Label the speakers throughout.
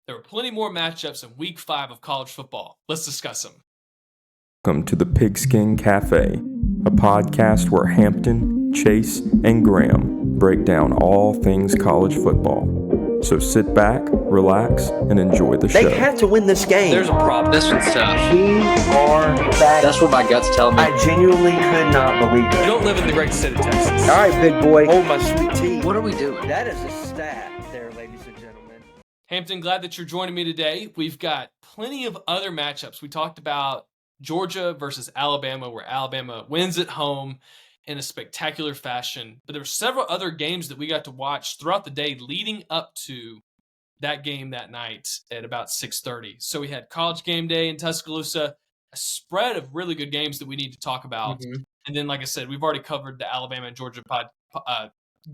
Speaker 1: there were plenty more matchups in Week 5 of college football. Let's discuss them.
Speaker 2: Welcome to the Pigskin Cafe, a podcast where Hampton, Chase, and Graham break down all things college football. So sit back, relax, and enjoy the show.
Speaker 3: They have to win this game.
Speaker 4: There's a problem. This one's tough.
Speaker 3: We are back.
Speaker 4: That's what my guts tell me.
Speaker 3: I genuinely could not believe it.
Speaker 1: You don't live in the great state of Texas.
Speaker 3: All right, big boy. Hold my sweet tea.
Speaker 4: What are we doing?
Speaker 3: That is a stat there, ladies and gentlemen.
Speaker 1: Hampton, glad that you're joining me today. We've got plenty of other matchups. We talked about Georgia versus Alabama, where Alabama wins at home in a spectacular fashion. But there were several other games that we got to watch throughout the day leading up to that game that night at about 6:30. So we had College Game Day in Tuscaloosa, a spread of really good games that we need to talk about. Mm-hmm. And then, like I said, we've already covered the Alabama and Georgia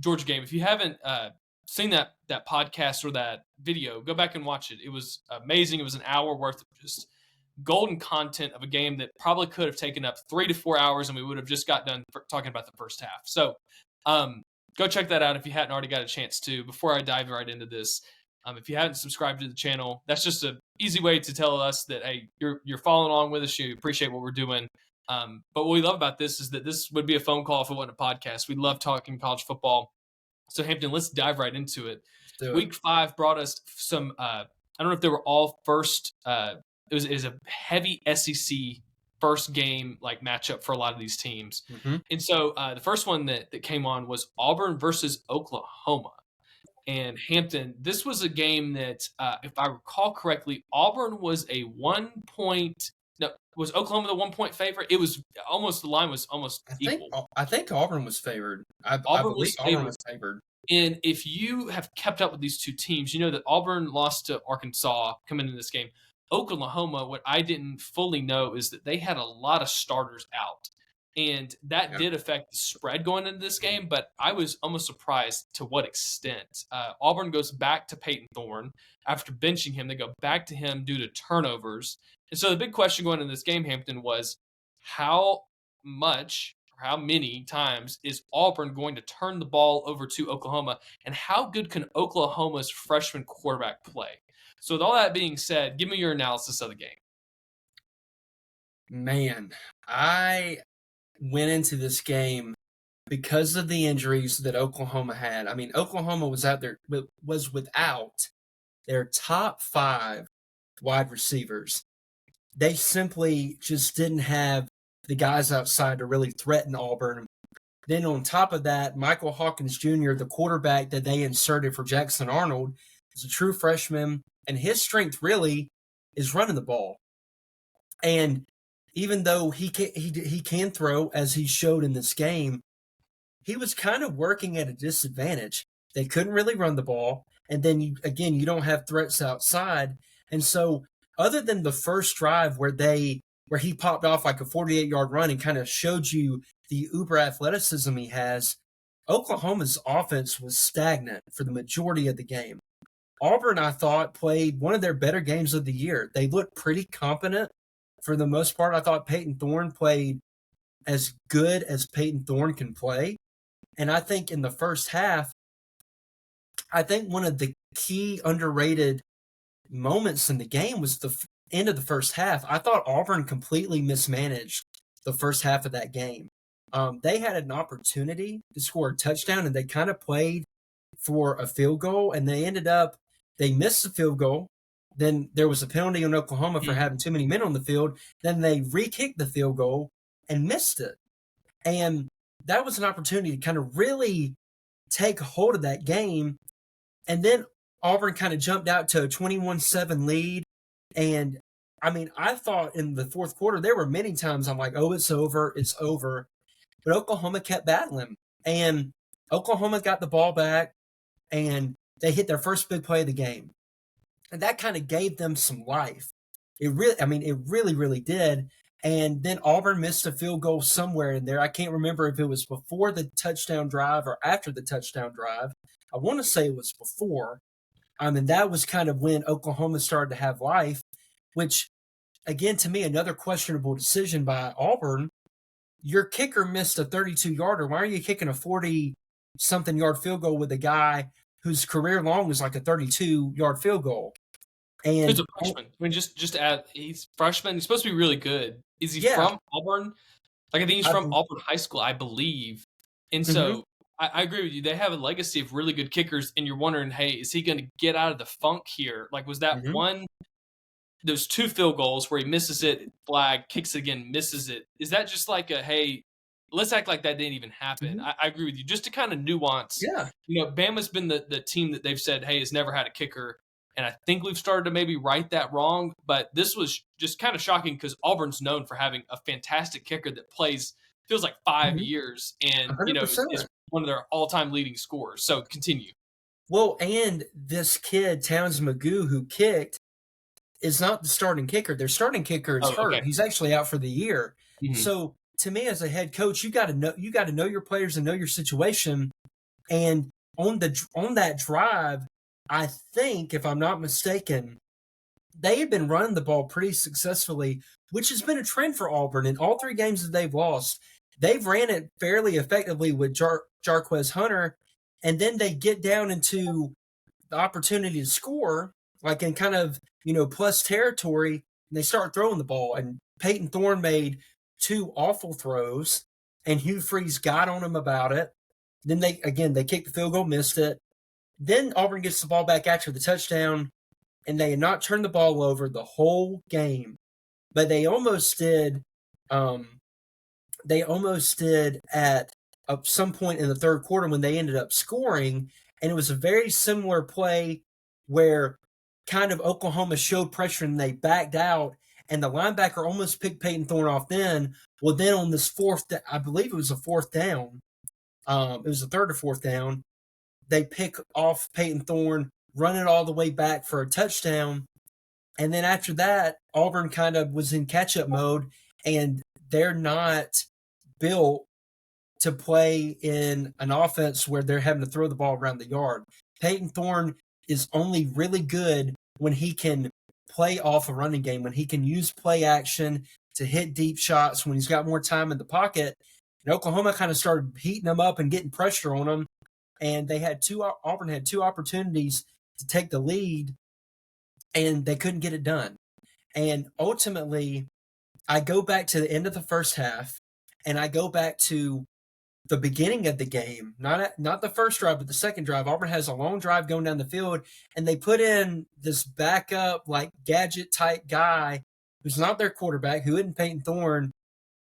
Speaker 1: Georgia game. If you haven't seen that podcast or that video, go back and watch it. It was amazing. It was an hour worth of just golden content of a game that probably could have taken up 3 to 4 hours, and we would have just got done talking about the first half. So go check that out if you hadn't already got a chance to. Before I dive right into this, if you haven't subscribed to the channel, that's just an easy way to tell us that, hey, you're following along with us. You appreciate what we're doing. But what we love about this is that this would be a phone call if it wasn't a podcast. We love talking college football. So Hampton, let's dive right into it. Week 5 brought us some. I don't know if they were all first. It was a heavy SEC first game like matchup for a lot of these teams. Mm-hmm. And so the first one that came on was Auburn versus Oklahoma. And Hampton, this was a game that, if I recall correctly, Auburn was a 1 point. No, was Oklahoma the 1 point favorite? It was almost, the line was almost equal.
Speaker 5: I think Auburn was favored. I believe Auburn was favored.
Speaker 1: And if you have kept up with these two teams, you know that Auburn lost to Arkansas coming into this game. Oklahoma, what I didn't fully know is that they had a lot of starters out. And that did affect the spread going into this game, but I was almost surprised to what extent. Auburn goes back to Payton Thorne. After benching him, they go back to him due to turnovers. And so the big question going into this game, Hampton, was how much or how many times is Auburn going to turn the ball over to Oklahoma, and how good can Oklahoma's freshman quarterback play? So with all that being said, give me your analysis of the game.
Speaker 5: Man, I went into this game because of the injuries that Oklahoma had. I mean, Oklahoma was without their top 5 wide receivers. They simply just didn't have the guys outside to really threaten Auburn. Then on top of that, Michael Hawkins Jr., the quarterback that they inserted for Jackson Arnold, is a true freshman. And his strength really is running the ball. And even though he can throw, as he showed in this game, he was kind of working at a disadvantage. They couldn't really run the ball. And then, you don't have threats outside. And so other than the first drive where he popped off like a 48-yard run and kind of showed you the uber athleticism he has, Oklahoma's offense was stagnant for the majority of the game. Auburn, I thought, played one of their better games of the year. They looked pretty competent for the most part. I thought Payton Thorne played as good as Payton Thorne can play. And I think in the first half, I think one of the key underrated moments in the game was the end of the first half. I thought Auburn completely mismanaged the first half of that game. They had an opportunity to score a touchdown, and they kind of played for a field goal, and they missed the field goal. Then there was a penalty on Oklahoma for having too many men on the field. Then they re-kicked the field goal and missed it. And that was an opportunity to kind of really take hold of that game. And then Auburn kind of jumped out to a 21-7 lead. And, I mean, I thought in the fourth quarter, there were many times I'm like, oh, it's over. But Oklahoma kept battling. And Oklahoma got the ball back, and they hit their first big play of the game. And that kind of gave them some life. It really, really did. And then Auburn missed a field goal somewhere in there. I can't remember if it was before the touchdown drive or after the touchdown drive. I want to say it was before. And that was kind of when Oklahoma started to have life, which, again, to me, another questionable decision by Auburn. Your kicker missed a 32-yarder. Why are you kicking a 40-something yard field goal with a guy whose career long was like a 32-yard field goal?
Speaker 1: He's
Speaker 5: And
Speaker 1: a freshman. I mean, just to add, he's freshman. He's supposed to be really good. Is he
Speaker 5: yeah,
Speaker 1: from Auburn? Like, I think he's
Speaker 5: I,
Speaker 1: from Auburn High School, I believe. And
Speaker 5: mhm,
Speaker 1: so I agree with you. They have a legacy of really good kickers, and you're wondering, hey, is he going to get out of the funk here? Like, was that
Speaker 5: mhm.
Speaker 1: those 2 field goals where he misses it, flag, kicks it again, misses it? Is that just like a, hey, let's act like that didn't even happen?
Speaker 5: Mhm.
Speaker 1: I agree with you. Just to kind of nuance,
Speaker 5: Yeah.
Speaker 1: Bama's been the team that they've said, hey, has never had a kicker. And I think we've started to maybe right that wrong. But this was just kind of shocking because Auburn's known for having a fantastic kicker that plays, feels like 5
Speaker 5: Mhm.
Speaker 1: years and,
Speaker 5: 100%.
Speaker 1: is one of their all time leading scorers. So continue.
Speaker 5: Well, and this kid, Towns Magoo, who kicked, is not the starting kicker. Their starting kicker is
Speaker 1: Oh, okay.
Speaker 5: hurt. He's actually out for the year.
Speaker 1: Mhm.
Speaker 5: So to me, as a head coach, you got to know your players and know your situation. And on that drive, I think, if I'm not mistaken, they have been running the ball pretty successfully, which has been a trend for Auburn in all 3 games that they've lost. They've ran it fairly effectively with Jarquez Hunter, and then they get down into the opportunity to score, like in kind of, plus territory, and they start throwing the ball. And Payton Thorne made 2 awful throws, and Hugh Freeze got on him about it. Then they kicked the field goal, missed it. Then Auburn gets the ball back after the touchdown, and they had not turned the ball over the whole game, but they almost did. They almost did at some point in the third quarter when they ended up scoring, and it was a very similar play where kind of Oklahoma showed pressure and they backed out, and the linebacker almost picked Payton Thorne off. Then on this I believe it was a fourth down. It was a third or fourth down. They pick off Payton Thorne, run it all the way back for a touchdown. And then after that, Auburn kind of was in catch-up mode, and they're not built to play in an offense where they're having to throw the ball around the yard. Payton Thorne is only really good when he can play off a running game, when he can use play action to hit deep shots, when he's got more time in the pocket. And Oklahoma kind of started heating them up and getting pressure on them. And Auburn had 2 opportunities to take the lead, and they couldn't get it done. And ultimately, I go back to the end of the first half, and I go back to the beginning of the game, not the first drive, but the second drive. Auburn has a long drive going down the field, and they put in this backup, like gadget type guy who's not their quarterback, who isn't Payton Thorne,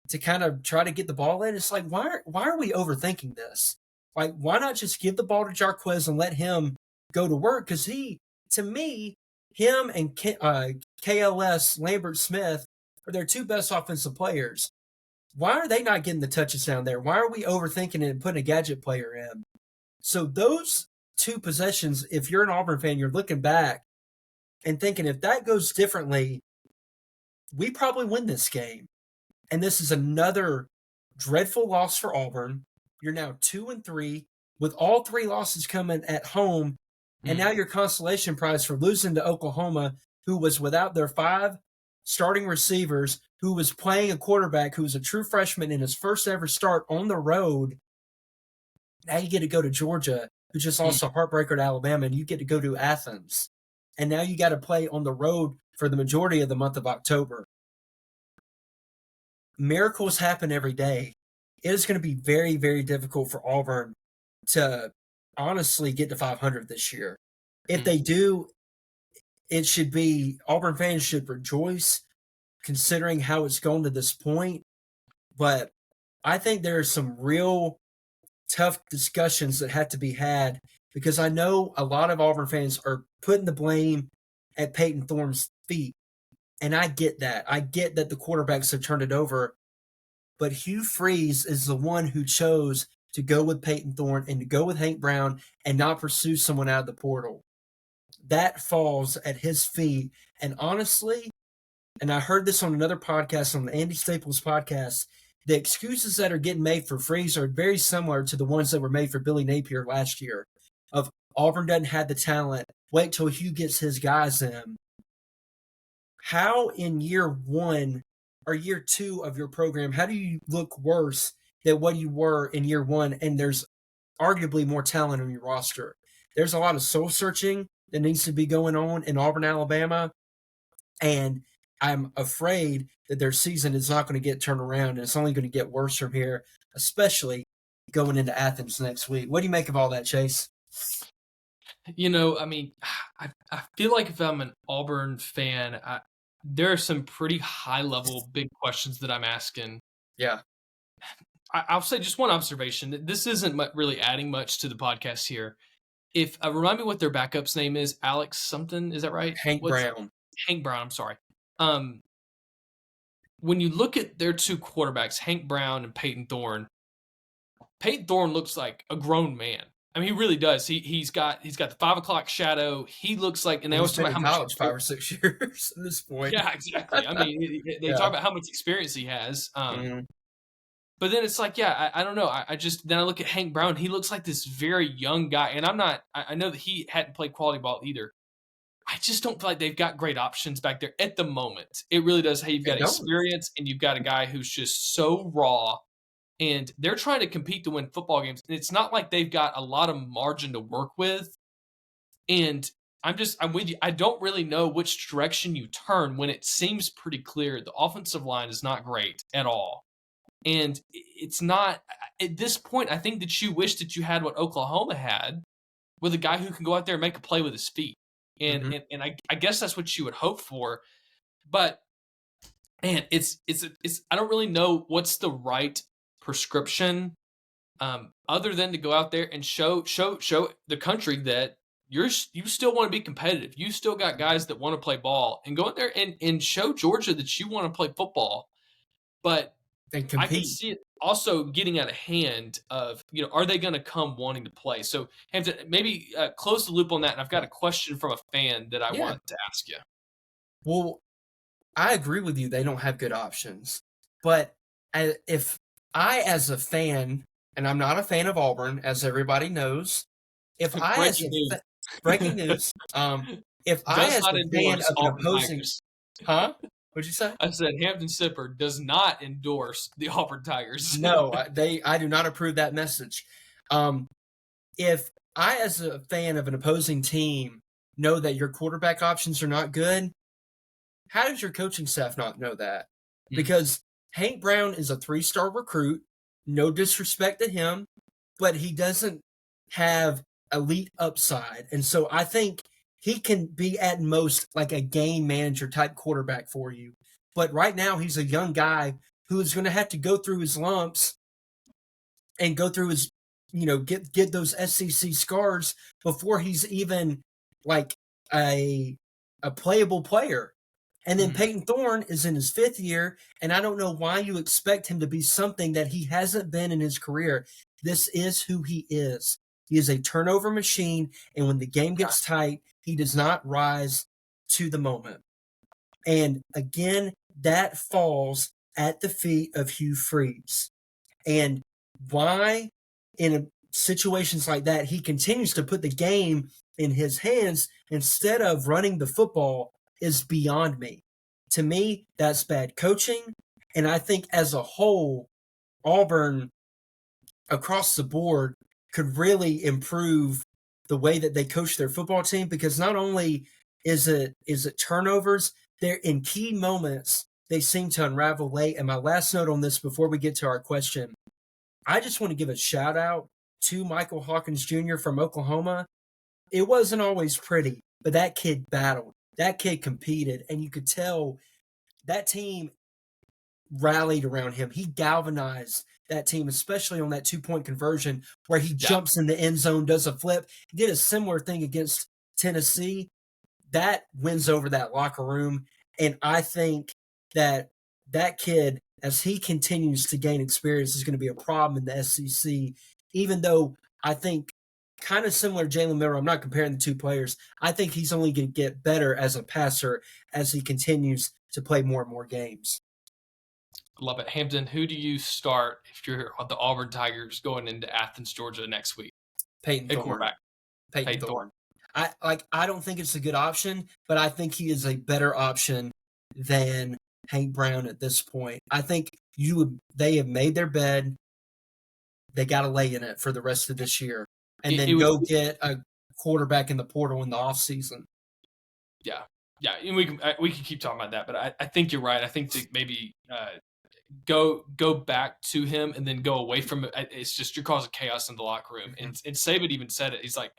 Speaker 5: to kind of try to get the ball in. It's like, why are we overthinking this? Like, why not just give the ball to Jarquez and let him go to work? Because to me, him and KLS Lambert Smith are their 2 best offensive players. Why are they not getting the touches down there? Why are we overthinking it and putting a gadget player in? So those 2 possessions, if you're an Auburn fan, you're looking back and thinking, if that goes differently, we probably win this game. And this is another dreadful loss for Auburn. You're now 2-3 with all 3 losses coming at home. And now your consolation prize for losing to Oklahoma, who was without their 5 starting receivers, who was playing a quarterback who was a true freshman in his first ever start on the road. Now you get to go to Georgia, who just lost a heartbreaker to Alabama, and you get to go to Athens. And now you got to play on the road for the majority of the month of October. Miracles happen every day. It is going to be very, very difficult for Auburn to honestly get to 500 this year. If they do, it should be, Auburn fans should rejoice considering how it's gone to this point. But I think there are some real tough discussions that have to be had, because I know a lot of Auburn fans are putting the blame at Payton Thorne's feet. And I get that. I get that the quarterbacks have turned it over. But Hugh Freeze is the one who chose to go with Payton Thorne and to go with Hank Brown and not pursue someone out of the portal. That falls at his feet. And honestly, and I heard this on another podcast, on the Andy Staples podcast, the excuses that are getting made for Freeze are very similar to the ones that were made for Billy Napier last year. Of Auburn doesn't have the talent. Wait till Hugh gets his guys in. How in year 1 or year 2 of your program, how do you look worse than what you were in year 1? And there's arguably more talent on your roster. There's a lot of soul searching. that needs to be going on in Auburn, Alabama. And I'm afraid that their season is not going to get turned around, and it's only going to get worse from here, especially going into Athens next week. What do you make of all that, Chase?
Speaker 1: I mean, I feel like if I'm an Auburn fan, there are some pretty high-level big questions that I'm asking.
Speaker 5: Yeah.
Speaker 1: I'll say just one observation. This isn't really adding much to the podcast here. If remind me what their backup's name is. Alex something, is that right?
Speaker 5: Hank Brown.
Speaker 1: Hank Brown, I'm sorry. When you look at their two quarterbacks, Hank Brown and Payton Thorne looks like a grown man. I mean, he really does. He's got the 5 o'clock shadow. He looks like, and they always talk about how
Speaker 5: much 5 or 6 years at this point.
Speaker 1: Yeah, exactly. I mean, they talk about how much experience he has. But then it's like, I don't know. Then I look at Hank Brown. He looks like this very young guy, and I know that he hadn't played quality ball either. I just don't feel like they've got great options back there at the moment. It really does. Hey, you've got experience, and you've got a guy who's just so raw. And they're trying to compete to win football games. And it's not like they've got a lot of margin to work with. And I'm with you. I don't really know which direction you turn when it seems pretty clear the offensive line is not great at all. And it's not, at this point, I think that you wish that you had what Oklahoma had with a guy who can go out there and make a play with his feet. And I guess that's what you would hope for. But, man, it's I don't really know what's the right prescription other than to go out there and show the country that you still want to be competitive. You still got guys that want to play ball, and go out there and show Georgia that you want to play football. But I can see it also getting out of hand of, are they going to come wanting to play? So Hampton, maybe close the loop on that. And I've got a question from a fan that I want to ask you.
Speaker 5: Well, I agree with you. They don't have good options, but if I, as a fan, and I'm not a fan of Auburn, as everybody knows, if I, as a breaking news, if I, as a fan of an opposing, what'd you say?
Speaker 1: I said Hampton Sipper does not endorse the Auburn Tigers.
Speaker 5: No, I do not approve that message. If I, as a fan of an opposing team, know that your quarterback options are not good, how does your coaching staff not know that? Because Hank Brown is a 3-star recruit. No disrespect to him, but he doesn't have elite upside. And so I think he can be at most like a game manager type quarterback for you. But right now he's a young guy who is going to have to go through his lumps and go through his, get those SEC scars before he's even like a playable player. And then Payton Thorne is in his 5th year, and I don't know why you expect him to be something that he hasn't been in his career. This is who he is. He is a turnover machine, and when the game gets tight, he does not rise to the moment. And again, that falls at the feet of Hugh Freeze. And why, in situations like that, he continues to put the game in his hands instead of running the football is beyond me. To me, that's bad coaching. And I think as a whole, Auburn across the board could really improve the way that they coach their football team, because not only is it turnovers, they're in key moments, they seem to unravel late. And my last note on this before we get to our question, I just want to give a shout out to Michael Hawkins Jr. from Oklahoma. It wasn't always pretty, but that kid battled. That kid competed, and you could tell that team rallied around him. He galvanized that team, especially on that 2-point conversion where he jumps in the end zone, does a flip. He did a similar thing against Tennessee. That wins over that locker room, and I think that kid, as he continues to gain experience, is going to be a problem in the SEC, even though I think kind of similar to Jalen Miller. I'm not comparing the two players. I think he's only going to get better as a passer as he continues to play more and more games.
Speaker 1: Love it. Hampton, who do you start if you're the Auburn Tigers going into Athens, Georgia next week?
Speaker 5: Payton Thorne.
Speaker 1: Quarterback.
Speaker 5: Payton Thorne. I don't think it's a good option, but I think he is a better option than Hank Brown at this point. I think they have made their bed. They got to lay in it for the rest of this year. And then go get a quarterback in the portal in the offseason.
Speaker 1: Yeah, and we can keep talking about that, but I think you're right. I think to maybe go back to him and then go away from it. It's just you're causing chaos in the locker room. And Saban even said it. He's like,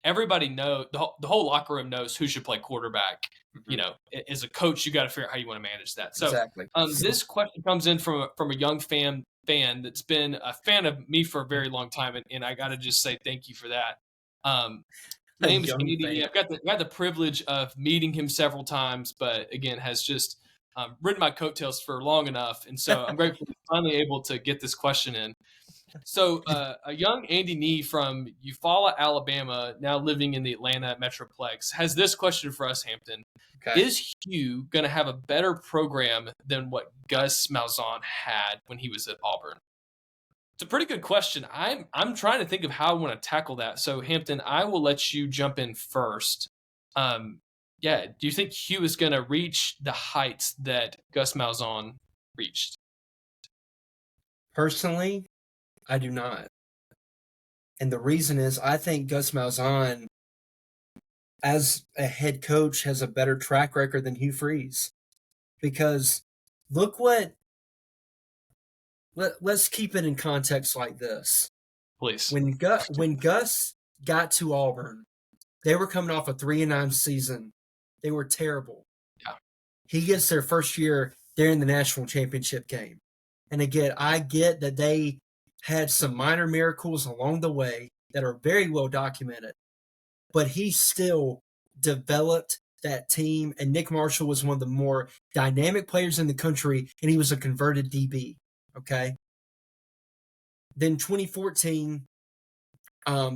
Speaker 1: everybody knows, the whole locker room knows who should play quarterback. You know, as a coach, you got to figure out how you want to manage that. So
Speaker 5: Exactly.
Speaker 1: This question comes in from a young fan that's been a fan of me for a very long time, and I got to just say thank you for that. My name is Andy. I've got the privilege of meeting him several times, but again, has just ridden my coattails for long enough, and so I'm grateful to finally able to get this question in. So, a young Andy Nee from Eufaula, Alabama, now living in the Atlanta Metroplex, has this question for us, Hampton.
Speaker 5: Okay.
Speaker 1: Is Hugh going to have a better program than what Gus Malzahn had when he was at Auburn? It's a pretty good question. I'm trying to think of how I want to tackle that. So, Hampton, I will let you jump in first. Do you think Hugh is going to reach the heights that Gus Malzahn reached?
Speaker 5: Personally, I do not. And the reason is I think Gus Malzahn, as a head coach, has a better track record than Hugh Freeze. Because look what let's keep it in context like this.
Speaker 1: Please.
Speaker 5: When Gus got to Auburn, they were coming off a 3-9 season. They were terrible.
Speaker 1: Yeah.
Speaker 5: He gets their first year, they're in the national championship game. And again, I get that they had some minor miracles along the way that are very well documented, but he still developed that team. And Nick Marshall was one of the more dynamic players in the country, and he was a converted DB. Okay. Then 2014,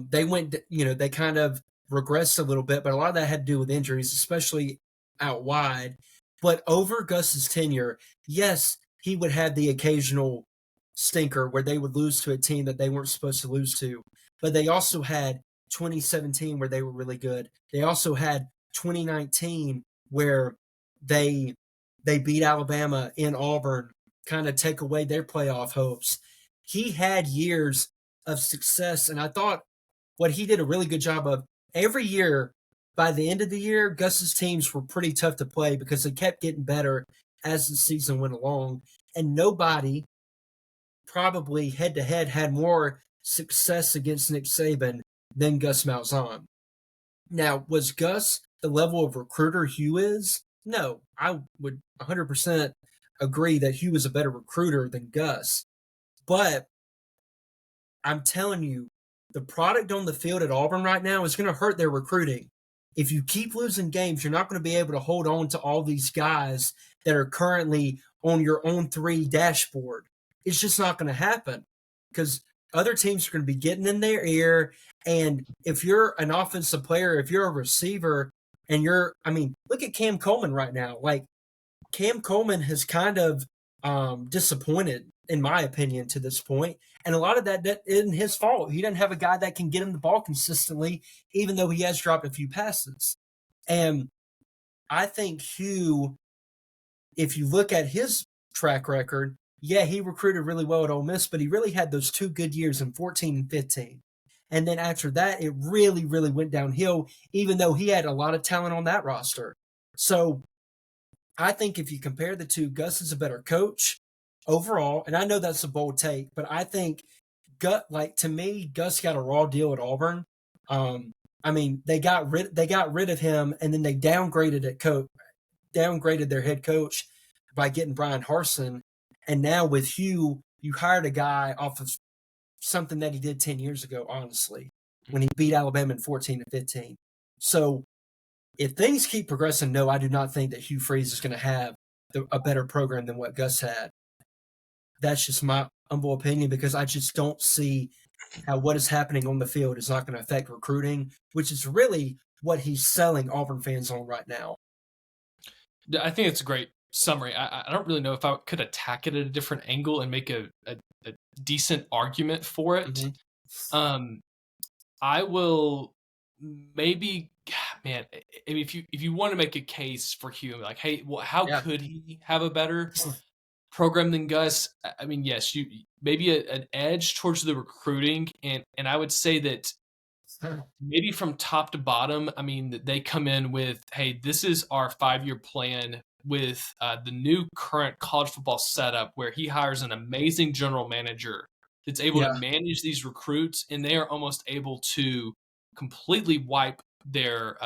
Speaker 5: they went, they kind of regressed a little bit, but a lot of that had to do with injuries, especially out wide. But over Gus's tenure, yes, he would have the occasional stinker where they would lose to a team that they weren't supposed to lose to. But they also had 2017 where they were really good. They also had 2019 where they beat Alabama in Auburn, kind of take away their playoff hopes. He had years of success, and I thought what he did a really good job of every year. By the end of the year, Gus's teams were pretty tough to play because they kept getting better as the season went along, and nobody probably head-to-head had more success against Nick Saban than Gus Malzahn. Now, was Gus the level of recruiter Hugh is? No, I would 100% agree that Hugh is a better recruiter than Gus. But I'm telling you, the product on the field at Auburn right now is going to hurt their recruiting. If you keep losing games, you're not going to be able to hold on to all these guys that are currently on your own 3 dashboard. It's just not going to happen because other teams are going to be getting in their ear. And if you're an offensive player, if you're a receiver and look at Cam Coleman right now. Like, Cam Coleman has kind of disappointed, in my opinion, to this point. And a lot of that isn't his fault. He doesn't have a guy that can get him the ball consistently, even though he has dropped a few passes. And I think Hugh, if you look at his track record, yeah, he recruited really well at Ole Miss, but he really had those 2 good years in 14 and 15. And then after that, it really, really went downhill, even though he had a lot of talent on that roster. So I think if you compare the two, Gus is a better coach overall. And I know that's a bold take, but I think to me, Gus got a raw deal at Auburn. They got rid of him, and then they downgraded their head coach by getting Brian Harsin. And now with Hugh, you hired a guy off of something that he did 10 years ago, honestly, when he beat Alabama in 14 and 15. So if things keep progressing, no, I do not think that Hugh Freeze is going to have a better program than what Gus had. That's just my humble opinion, because I just don't see how what is happening on the field is not going to affect recruiting, which is really what he's selling Auburn fans on right now.
Speaker 1: I think it's a great summary. I don't really know if I could attack it at a different angle and make a decent argument for it.
Speaker 5: Mm-hmm.
Speaker 1: I will maybe, man, if you want to make a case for Hugh, like, hey, well, how could he have a better program than Gus? I mean, yes, you maybe an edge towards the recruiting, and I would say that maybe from top to bottom, I mean, they come in with, hey, this is our 5-year plan with the new current college football setup where he hires an amazing general manager that's able to
Speaker 5: Yeah.
Speaker 1: manage these recruits, and they are almost able to completely wipe their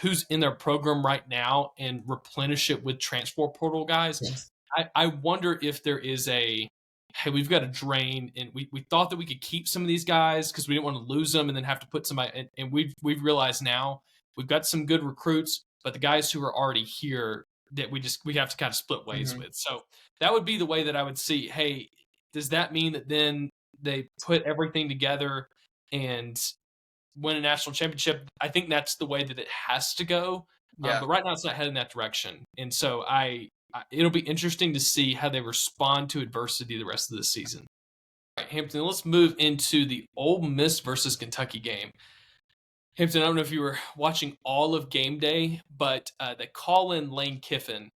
Speaker 1: who's in their program right now and replenish it with transfer portal guys.
Speaker 5: Yes.
Speaker 1: I wonder if there is a, hey, we've got to drain, and we thought that we could keep some of these guys because we didn't want to lose them and then have to put somebody, and we've realized now we've got some good recruits, but the guys who are already here that we have to kind of split ways
Speaker 5: Mhm.
Speaker 1: with. So that would be the way that I would see, hey, does that mean that then they put everything together and win a national championship? I think that's the way that it has to go.
Speaker 5: Yeah.
Speaker 1: But right now it's not heading that direction. And so it'll be interesting to see how they respond to adversity the rest of the season. All right, Hampton, let's move into the Ole Miss versus Kentucky game. Hampton, I don't know if you were watching all of game day, but they call in Lane Kiffin,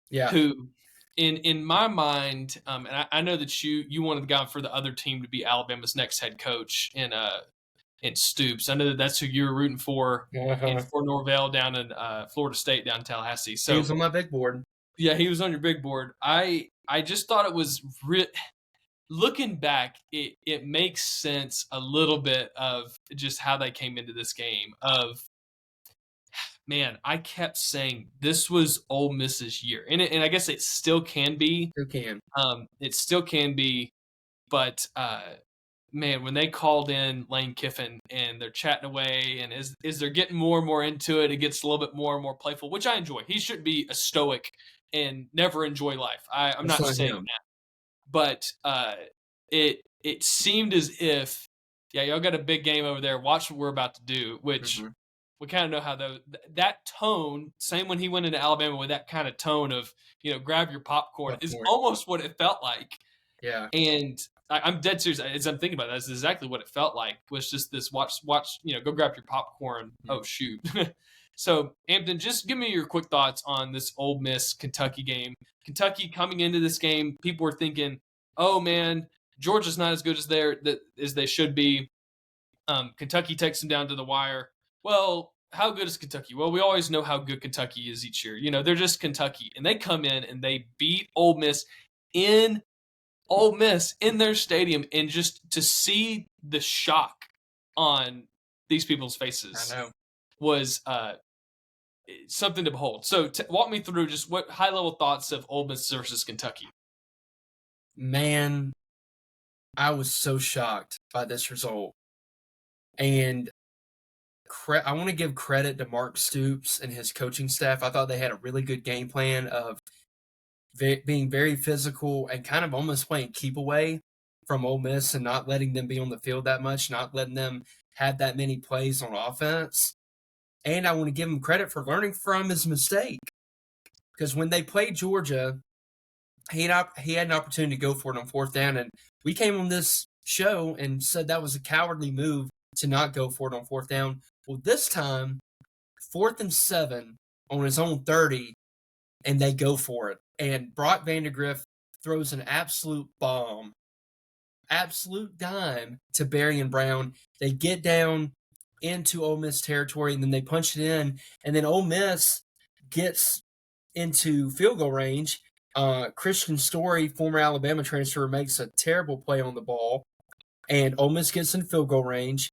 Speaker 5: Yeah.
Speaker 1: who in my mind, and I know that you wanted the guy for the other team to be Alabama's next head coach in Stoops. I know that that's who you were rooting for in Fort Norvell down in Florida State down in Tallahassee.
Speaker 5: He
Speaker 1: So
Speaker 5: was on my big board.
Speaker 1: yeah, he was on your big board. I just thought it was looking back, it makes sense a little bit of just how they came into this game. Of man, I kept saying this was Ole Miss's year, and I guess it still can be.
Speaker 5: Who can?
Speaker 1: It still can be, but man, when they called in Lane Kiffin and they're chatting away, and as they're getting more and more into it, it gets a little bit more and more playful, which I enjoy. He should be a stoic and never enjoy life. I'm
Speaker 5: That's
Speaker 1: not
Speaker 5: not
Speaker 1: saying
Speaker 5: him.
Speaker 1: that, but it seemed as if, yeah, y'all got a big game over there. Watch what we're about to do, which
Speaker 5: Mhm.
Speaker 1: we kind of know how that tone. Same when he went into Alabama with that kind of tone of grab your popcorn is
Speaker 5: Popcorn.
Speaker 1: almost what it felt like.
Speaker 5: Yeah.
Speaker 1: And I'm dead serious. As I'm thinking about that, that's exactly what it felt like. Was just this watch. Go grab your popcorn.
Speaker 5: Mm-hmm.
Speaker 1: Oh shoot. So Hampton, just give me your quick thoughts on this Ole Miss Kentucky game. Kentucky coming into this game, people were thinking, "Oh man, Georgia's not as good as they should be." Kentucky takes them down to the wire. Well, how good is Kentucky? Well, we always know how good Kentucky is each year. They're just Kentucky, and they come in and they beat Ole Miss in their stadium, and just to see the shock on these people's faces
Speaker 5: I know.
Speaker 1: was something to behold. So walk me through just what high-level thoughts of Ole Miss versus Kentucky.
Speaker 5: Man, I was so shocked by this result. And I want to give credit to Mark Stoops and his coaching staff. I thought they had a really good game plan of being very physical and kind of almost playing keep away from Ole Miss and not letting them be on the field that much, not letting them have that many plays on offense. And I want to give him credit for learning from his mistake. Because when they played Georgia, he had an opportunity to go for it on fourth down, and we came on this show and said that was a cowardly move to not go for it on fourth down. Well, this time, 4th and 7 on his own 30, and they go for it. And Brock Vandegrift throws an absolute bomb, absolute dime to Berry and Brown. They get down into Ole Miss territory, and then they punch it in, and then Ole Miss gets into field goal range. Christian Story, former Alabama transfer, makes a terrible play on the ball, and Ole Miss gets in field goal range,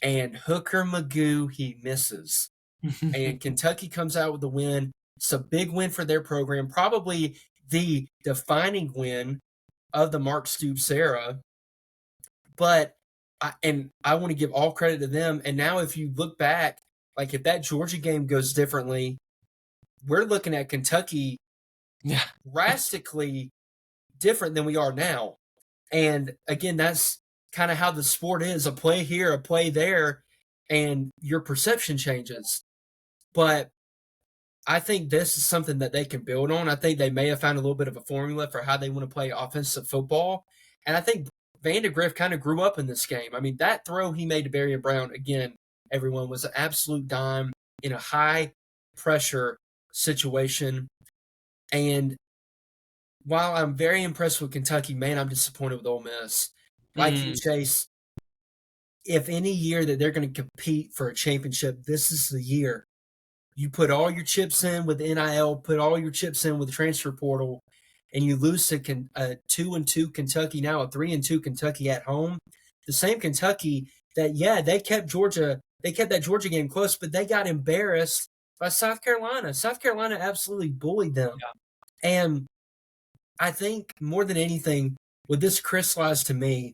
Speaker 5: and Hooker Magoo, he misses. And Kentucky comes out with the win. It's a big win for their program, probably the defining win of the Mark Stoops era. But I want to give all credit to them. And now if you look back, like if that Georgia game goes differently, we're looking at Kentucky drastically different than we are now. And again, that's kind of how the sport is, a play here, a play there, and your perception changes. But I think this is something that they can build on. I think they may have found a little bit of a formula for how they want to play offensive football. And I think Vandegrift kind of grew up in this game. I mean, that throw he made to Berry and Brown, again, everyone, was an absolute dime in a high-pressure situation. And while I'm very impressed with Kentucky, man, I'm disappointed with Ole Miss. Like you, Chase, if any year that they're going to compete for a championship, this is the year. You put all your chips in with NIL, put all your chips in with the transfer portal, and you lose to a 2-2 Kentucky, now a 3-2 Kentucky at home. The same Kentucky that, they kept that Georgia game close, but they got embarrassed by South Carolina. South Carolina absolutely bullied them. Yeah. And I think more than anything, what this crystallized to me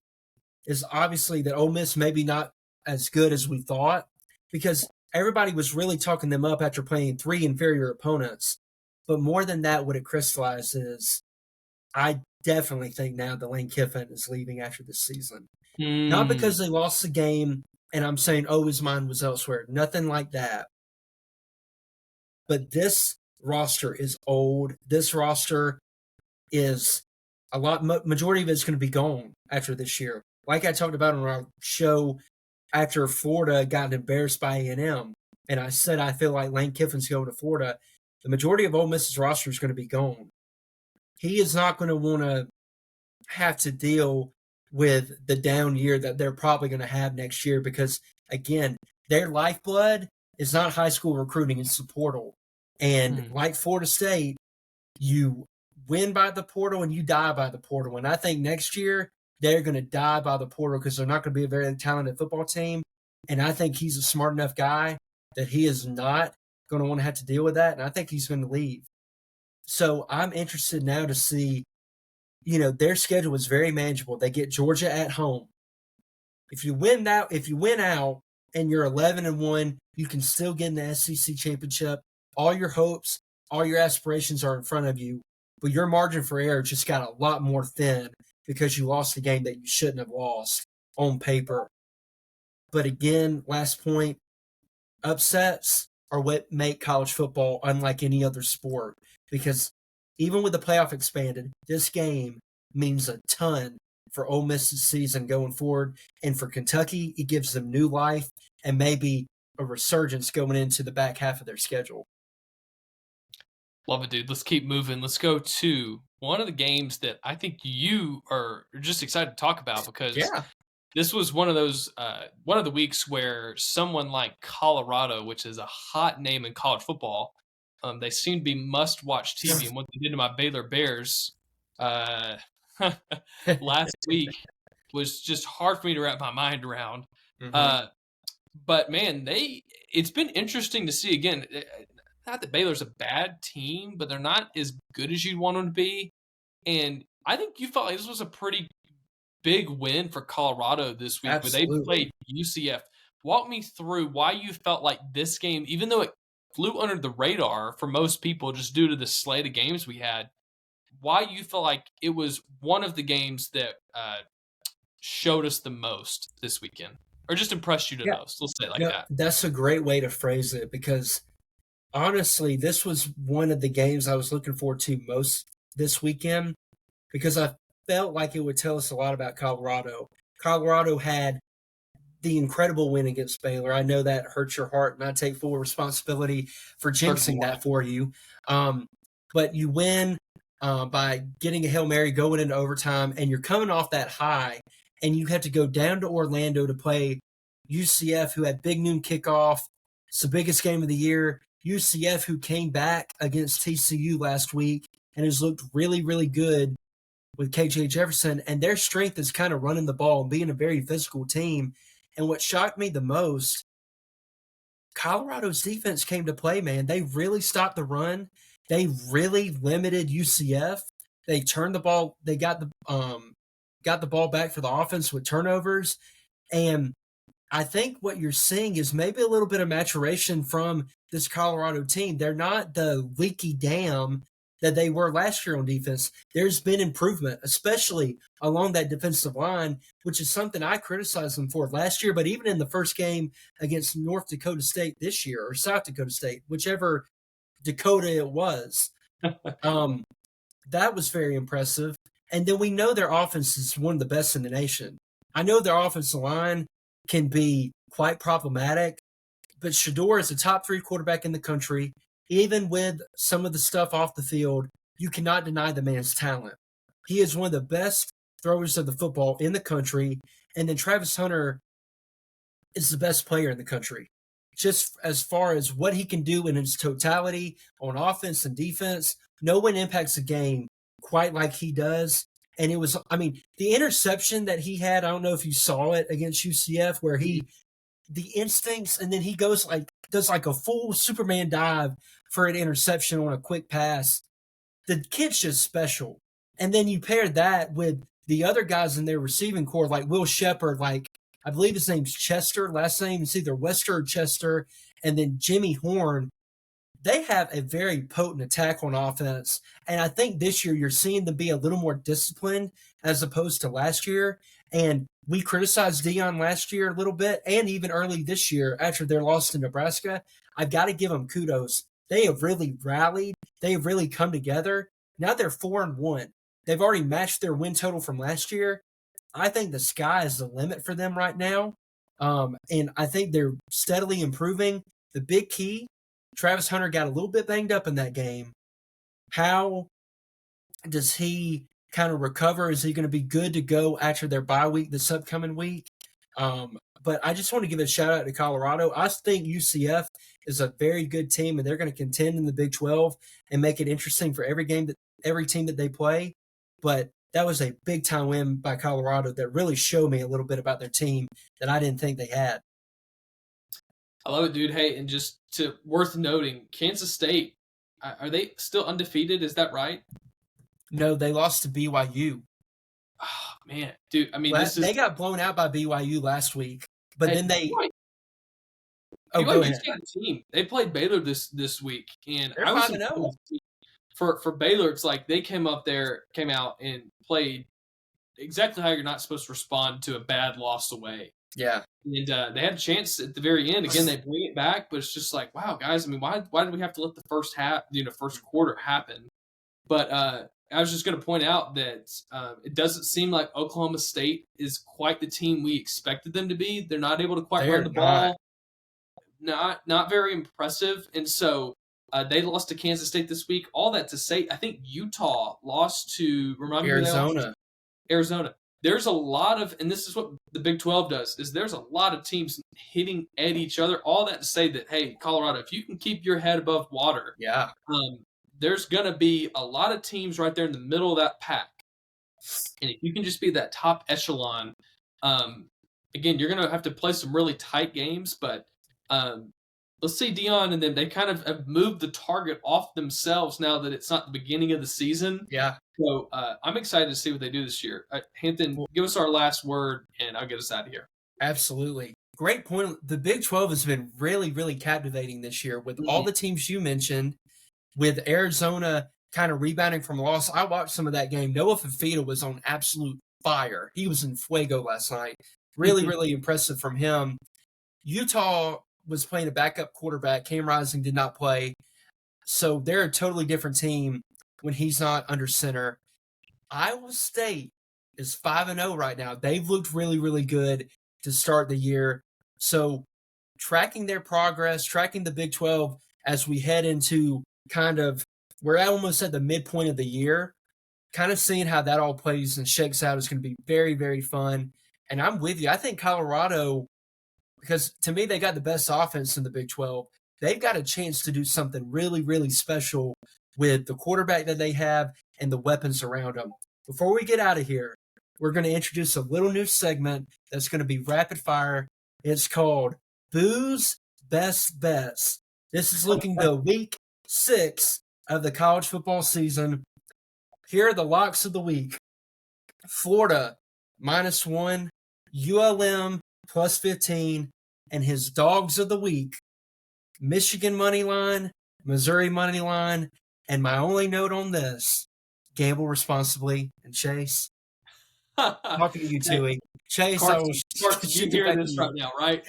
Speaker 5: is obviously that Ole Miss maybe not as good as we thought, because everybody was really talking them up after playing 3 inferior opponents. But more than that, what it crystallized is I definitely think now that Lane Kiffin is leaving after this season. Not because they lost the game and I'm saying, his mind was elsewhere. Nothing like that. But this roster is old. This roster is majority of it's going to be gone after this year. Like I talked about on our show after Florida got embarrassed by A&M, and I said I feel like Lane Kiffin's going to Florida, the majority of Ole Miss's roster is going to be gone. He is not going to want to have to deal with the down year that they're probably going to have next year because, again, their lifeblood is not high school recruiting, it's the portal. And like Florida State, you win by the portal and you die by the portal. And I think next year they're going to die by the portal because they're not going to be a very talented football team. And I think he's a smart enough guy that he is not going to want to have to deal with that. And I think he's going to leave. So I'm interested now to see, their schedule is very manageable. They get Georgia at home. If you win out and you're 11-1, you can still get in the SEC championship. All your hopes, all your aspirations are in front of you, but your margin for error just got a lot more thin because you lost a game that you shouldn't have lost on paper. But again, last point, upsets are what make college football unlike any other sport, because even with the playoff expanded, this game means a ton for Ole Miss's season going forward. And for Kentucky, it gives them new life and maybe a resurgence going into the back half of their schedule.
Speaker 1: Love it, dude. Let's keep moving. Let's go to one of the games that I think you are just excited to talk about because this was one of those one of the weeks where someone like Colorado, which is a hot name in college football, they seem to be must-watch TV. And what they did to my Baylor Bears last week was just hard for me to wrap my mind around. But man, it's been interesting to see again. Not that Baylor's a bad team, but they're not as good as you'd want them to be. And I think you felt like this was a pretty big win for Colorado this week, where they played UCF. Walk me through why you felt like this game, even though it flew under the radar for most people just due to the slate of games we had, why you felt like it was one of the games that showed us the most this weekend, or just impressed you the most. Let's say it like that.
Speaker 5: That's a great way to phrase it, because honestly, this was one of the games I was looking forward to most this weekend, because I felt like it would tell us a lot about Colorado. Colorado had the incredible win against Baylor. I know that hurts your heart, and I take full responsibility for jinxing that for you. But you win by getting a Hail Mary going into overtime, and you're coming off that high, and you have to go down to Orlando to play UCF, who had big noon kickoff. It's the biggest game of the year. UCF, who came back against TCU last week and has looked really, really good with KJ Jefferson, and their strength is kind of running the ball and being a very physical team. And what shocked me the most, Colorado's defense came to play, man. They really stopped the run. They really limited UCF. They turned the ball. They got the ball back for the offense with turnovers. And I think what you're seeing is maybe a little bit of maturation from this Colorado team. They're not the leaky dam that they were last year on defense. There's been improvement, especially along that defensive line, which is something I criticized them for last year. But even in the first game against North Dakota State this year, or South Dakota State, whichever Dakota it was, that was very impressive. And then we know their offense is one of the best in the nation. I know their offensive line can be quite problematic, but Shador is a top 3 quarterback in the country. Even with some of the stuff off the field, you cannot deny the man's talent. He is one of the best throwers of the football in the country. And then Travis Hunter, is the best player in the country. Just as far as what he can do in his totality on offense and defense, no one impacts the game quite like he does. And it was, I mean, the interception that he had, I don't know if you saw it against UCF, where the instincts, and then he does like a full Superman dive for an interception on a quick pass. The kid's just special. And then you pair that with the other guys in their receiving core, like Will Shepard, like I believe his name's Chester, last name is either Wester or Chester, and then Jimmy Horn. They have a very potent attack on offense. And I think this year you're seeing them be a little more disciplined as opposed to last year. And we criticized Dion last year a little bit, and even early this year after their loss to Nebraska. I've got to give them kudos. They have really rallied. They have really come together. Now they're 4-1. They've already matched their win total from last year. I think the sky is the limit for them right now. And I think they're steadily improving. The big key, Travis Hunter got a little bit banged up in that game. How does he kind of recover? Is he going to be good to go after their bye week this upcoming week? But I just want to give a shout out to Colorado. I think UCF is a very good team, and they're going to contend in the Big 12 and make it interesting for every team that they play. But that was a big time win by Colorado that really showed me a little bit about their team that I didn't think they had.
Speaker 1: I love it, dude. Hey, and just worth noting, Kansas State, are they still undefeated? Is that right?
Speaker 5: No, they lost to BYU.
Speaker 1: Oh, man, dude. I mean,
Speaker 5: They got blown out by BYU last week, but then they.
Speaker 1: BYU's
Speaker 5: go ahead.
Speaker 1: got a team. They played Baylor this week, and
Speaker 5: They're
Speaker 1: I was
Speaker 5: 5-0.
Speaker 1: For Baylor. It's like they came out and played exactly how you're not supposed to respond to a bad loss away.
Speaker 5: Yeah,
Speaker 1: and they had a chance at the very end. Again, they bring it back, but it's just like, wow, guys. I mean, why did we have to let the first quarter happen? But I was just going to point out that it doesn't seem like Oklahoma State is quite the team we expected them to be. They're not able to quite run the ball. Not very impressive. And so they lost to Kansas State this week. All that to say, I think Utah lost to Arizona. There's a lot of, and this is what the Big 12 does, is there's a lot of teams hitting at each other. All that to say that, hey, Colorado, if you can keep your head above water, there's going to be a lot of teams right there in the middle of that pack. And if you can just be that top echelon, again, you're going to have to play some really tight games, but let's see Dion and them, they kind of have moved the target off themselves now that it's not the beginning of the season.
Speaker 5: Yeah.
Speaker 1: So I'm excited to see what they do this year. Hampton, give us our last word, and I'll get us out of here.
Speaker 5: Absolutely. Great point. The Big 12 has been really, really captivating this year with all the teams you mentioned, with Arizona kind of rebounding from a loss. I watched some of that game. Noah Fafita was on absolute fire. He was in fuego last night. Really, really impressive from him. Utah was playing a backup quarterback. Cam Rising did not play. So they're a totally different team when he's not under center. Iowa State is 5-0 right now. They've looked really, really good to start the year. So tracking their progress, tracking the Big 12 as we head into we're almost at the midpoint of the year, kind of seeing how that all plays and shakes out is going to be very, very fun. And I'm with you. I think Colorado, because to me, they got the best offense in the Big 12. They've got a chance to do something really, really special with the quarterback that they have and the weapons around them. Before we get out of here, we're going to introduce a little new segment that's going to be rapid fire. It's called Boo's Best Bets. This is looking to week 6 of the college football season. Here are the locks of the week. Florida, -1. ULM, +15. And his dogs of the week, Michigan money line, Missouri money line, and my only note on this, gamble responsibly. And Chase, talking to you, Tui. Chase,
Speaker 1: Carson, you hear this right now, right?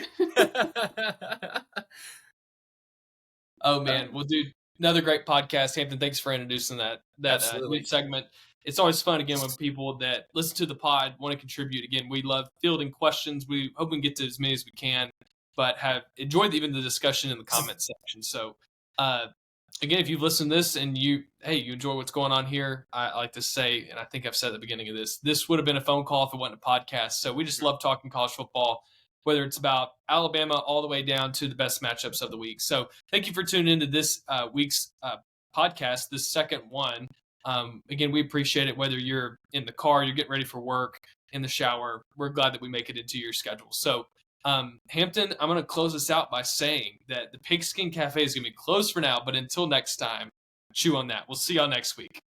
Speaker 1: Oh, man. Well, dude, another great podcast. Hampton, thanks for introducing that new segment. It's always fun, again, when people that listen to the pod want to contribute. Again, we love fielding questions. We hope we can get to as many as we can, but have enjoyed even the discussion in the comment section. So, again, if you've listened to this and you enjoy what's going on here, I like to say, and I think I've said at the beginning of this would have been a phone call if it wasn't a podcast. So we just love talking college football. whether it's about Alabama all the way down to the best matchups of the week. So thank you for tuning into this week's podcast, this second one. Again, we appreciate it, whether you're in the car, you're getting ready for work, in the shower. We're glad that we make it into your schedule. So Hampton, I'm going to close this out by saying that the Pigskin Cafe is going to be closed for now, but until next time, chew on that. We'll see y'all next week.